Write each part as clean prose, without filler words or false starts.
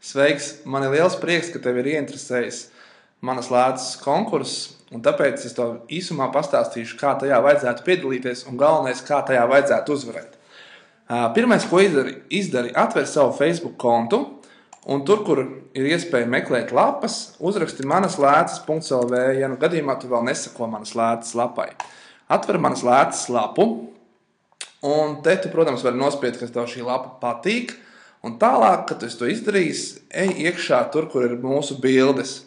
Sveiks! Man ir liels prieks, ka tev ir ieinteresējis manas lēcas konkurss, un tāpēc es tev īsumā pastāstīšu, kā tajā vajadzētu piedalīties un galvenais, kā tajā vajadzētu uzvarēt. Pirmais, ko izdari, atver savu Facebook kontu, un tur, kur ir iespēja meklēt lapas, uzraksti manaslēcas.lv, ja nu gadījumā tu vēl nesako manas lēcas lapai. Atver manas lēcas lapu, un te tu, protams, vari nospiest, ka tev šī lapa patīk, un tālāk, kad tu to izdarīsi, ej iekšā tur, kur ir mūsu bildes.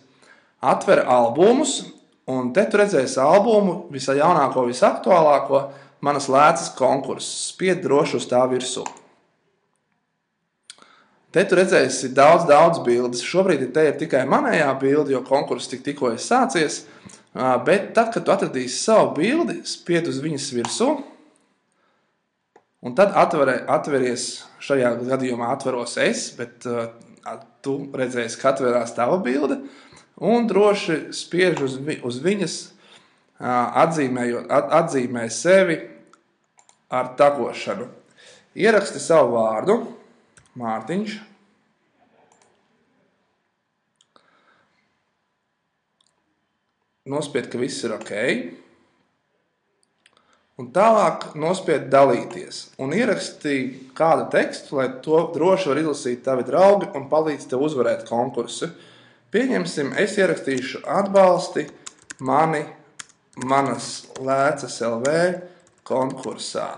Atver albumus, un te tu redzēsi albumu, visā jaunāko, visaktuālāko, manas lēcas konkurss. Spied droši uz tā virsū. Te tu redzēsi daudz bildes. Šobrīd te ir tikai manējā bilde, jo konkurss tikko ir sācies, bet tad, kad tu atradīsi savu bildi, spied uz viņas virsū, un tad atveries, šajā gadījumā atveros es, bet tu redzēsi, ka atverās tava bilde, un droši spiež uz viņas, atzīmē sevi ar tagošanu. Ieraksti savu vārdu, Mārtiņš. Nospied, ka viss ir ok. Un tālāk nospied dalīties. Un ieraksti kādu tekstu, lai to droši var izlasīt tavi draugi un palīdz tev uzvarēt konkursu. Pieņemsim, es ierakstīšu atbalsti mani manas lēcas LV konkursā.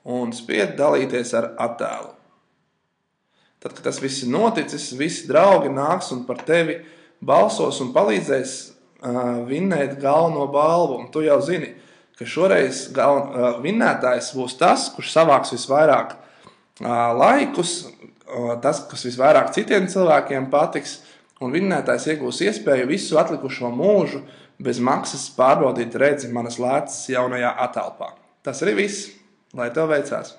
Un spied dalīties ar attēlu. Tad, kad tas viss ir noticis, visi draugi nāks un par tevi balsos un palīdzēs vinnēt galveno balvu. Un tu jau zini, ka šoreiz vinnētājs būs tas, kurš savāks visvairāk laikus, tas, kas visvairāk citiem cilvēkiem patiks, un vinnētājs iegūs iespēju visu atlikušo mūžu bez maksas pārbaudīt redzi manas lēcas jaunajā attēlpā. Tas arī viss. Lai tev veicās!